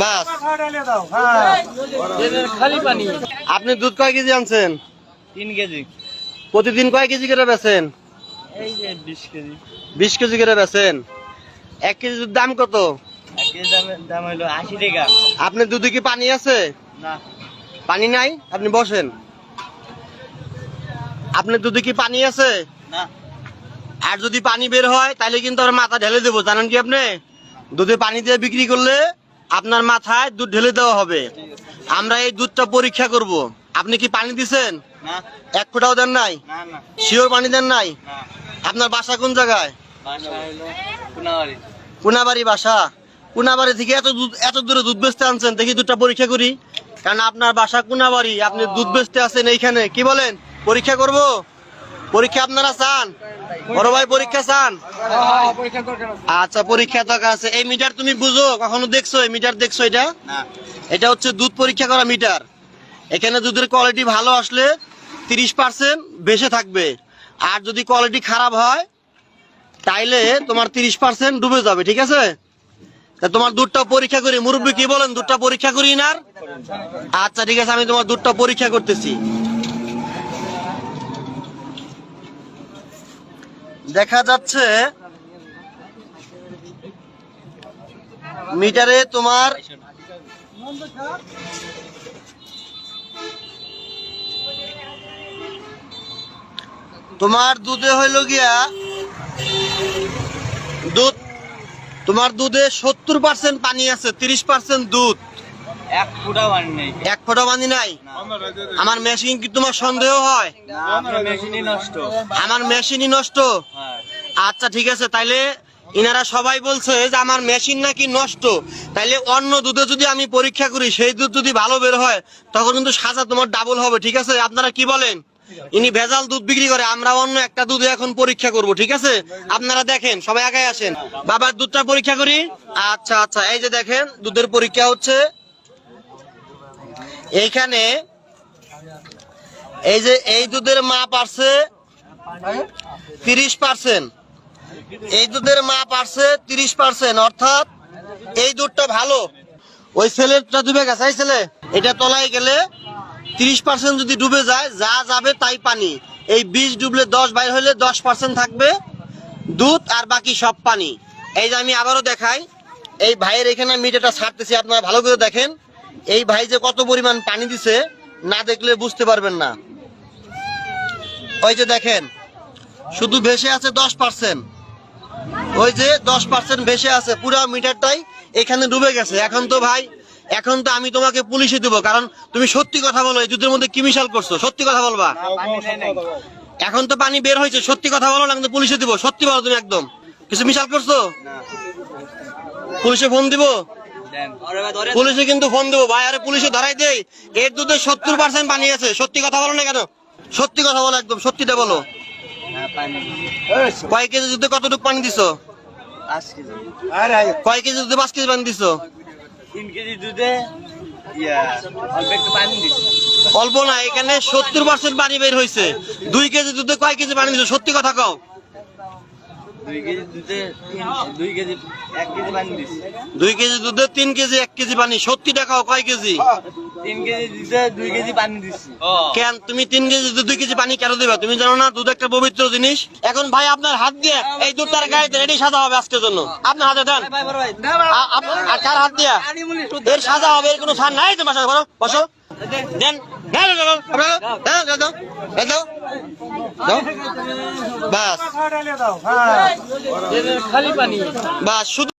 বাস খালি পানি। আপনি দুধ কয় কেজি আনছেন? 3 কেজি। প্রতিদিন কয় কেজি করে বেচেন? এই যে 20 কেজি। 20 কেজি করে বেচেন। 1 কেজি দুধ দাম কত? 1 কেজি দাম হলো 80 টাকা। আপনার দুধে কি পানি আছে? না, পানি নাই। আপনি বসেন। আপনার দুধে কি পানি আছে? না। আর যদি পানি বের হয় তাহলে কিন্তু আর মাথা ঢেলে দেবো, জানেন কি? আপনি দুধে পানি দিয়ে বিক্রি করলে আপনার মাথায় দুধ ঢেলে দেওয়া হবে। আমরা এই দুধটা পরীক্ষা করব। আপনি কি পানি দিছেন? না, 1 ফোঁটাও দেন নাই? না, না, শিওর পানি দেন নাই? না। আপনার বাসা কোন জায়গায়? বাসা হলো কোনাবাড়ি। কোনাবাড়ি বাসা। কোনাবাড়ি থেকে এত দূরে দুধ বেচতে আনছেন, দেখি দুধটা পরীক্ষা করি। কারণ আপনার বাসা কোনাবাড়ি, আপনি দুধ বেচতে আছেন এইখানে। কি বলেন? পরীক্ষা করব? পরীক্ষা আপনারা চান? বড় ভাই পরীক্ষা চান? আচ্ছা, পরীক্ষা দরকার আছে। এই মিটার তুমি বুঝো? কখনো দেখছো এই মিটার? দেখছো এটা? না। এটা হচ্ছে দুধ পরীক্ষা করা মিটার। এখানে দুধের কোয়ালিটি ভালো আসলে 30% বেশি থাকবে, আর যদি কোয়ালিটি খারাপ হয় তাইলে তোমার 30% ডুবে যাবে। ঠিক আছে? তা তোমার দুধটা পরীক্ষা করি। মুরব্বী কি বলেন, দুধটা পরীক্ষা করি না? আচ্ছা ঠিক আছে, আমি তোমার দুধটা পরীক্ষা করতেছি। দেখা যাচ্ছে মিটারে তোমার দুধে হইল গিয়া দুধ, তোমার দুধে 70% পানি আছে, 30% দুধ। 1 ফুটা পানি নেই। 1 ফোঁটা পানি নাই? আমার মেশিন কি তোমার সন্দেহ হয়? আপনার মেশিনই নষ্ট। আমার মেশিনই নষ্ট? হ্যাঁ। আচ্ছা ঠিক আছে, তাইলে ইনারা সবাই বলছে যে আমার মেশিন নাকি নষ্ট। তাইলে অন্য দুধে যদি আমি পরীক্ষা করি, সেই দুধ যদি ভালো বের হয়, তখন কিন্তু সাজা তোমার ডাবল হবে। ঠিক আছে? আপনারা কি বলেন? ইনি ভেজাল দুধ বিক্রি করে, আমরা অন্য একটা দুধে এখন পরীক্ষা করব। ঠিক আছে? আপনারা দেখেন, সবাই আগে আসেন। বাবার দুধটা পরীক্ষা করি। আচ্ছা আচ্ছা, এই যে দেখেন দুধের পরীক্ষা হচ্ছে এইখানে। এই যে এই দুধের মাপ আছে 30%। এই দুধের মাপ আছে 30%, অর্থাৎ এই দুধটা ভালো। ওই ছেলেটা ডুবে গেছে, এই ছেলে এটা তলায় গেলে 30% যদি ডুবে যায়, যা যাবে তাই পানি। এই 20 ডুবলে 10 বাইর হলে 10% থাকবে দুধ, আর বাকি সব পানি। এই যে আমি আবারও দেখাই, এই ভাইয়ের এখানে মিটারটা ছাড়তেছি, আপনারা ভালো করে দেখেন। এই ভাই যে কত পরিমাণ পানি দিছে, না দেখলে বুঝতে পারবেন না। ওই যে দেখেন, শুধু ভেসে আছে 10%। ওই যে 10% ভেসে আছে, পুরো মিটারটাই এখানে ডুবে গেছে। এখন তো ভাই, এখন তো আমি তোমাকে পুলিশে দেবো, কারণ তুমি সত্যি কথা বলো। এই দুধের মধ্যে কি মিশাল করছো? সত্যি কথা বলবা। এখন তো পানি বের হয়েছে, সত্যি কথা বলো, না কিন্তু পুলিশে দিব। সত্যি বলো তুমি, একদম কিছু মিশাল করছো? পুলিশে ফোন দিব? পুলিশে কিন্তু ফোন দেবো ভাই। আরে পুলিশে ধরাই দেই। এর দুধে 70% পানি আছে। সত্যি কথা বলো না কেন? সত্যি কথা বলো, একদম সত্যিটা বলো। কয় কেজি দুধে কতটুকু পানি দিছো? 5 কেজি। কয় কেজি দুধে 5 কেজি পানি দিছো? 3 কেজি দুধে অল্প একটু পানি দিছি। অল্প না, এখানে 70% পানি বের হয়েছে। 2 কেজি দুধে কয় কেজি পানি দিছো? সত্যি কথা কও। 2 কেজি দুধে 2 কেজি 1 কেজি পানি দিছি। 2 কেজি দুধে 3 কেজি 1 কেজি পানি। সত্যি দেখাও, কয় কেজি? 3 কেজি দুধে 2 কেজি পানি দিছি। কেন তুমি 3 কেজি দুধে 2 কেজি পানি কেন দিবা? তুমি জানো না দুধ একটা পবিত্র জিনিস? এখন ভাই আপনার হাত দিয়ে এই দুধটার গাড়িতে রেডি সাজা হবে আজকের জন্য। আপনার হাতে দেন। আর কার হাত দিয়া এর সাজা হবে? এর কোনো ছাড় নাই। তোমার সাথে বসো, দেন। বাস খালি পানি। বাস শুধু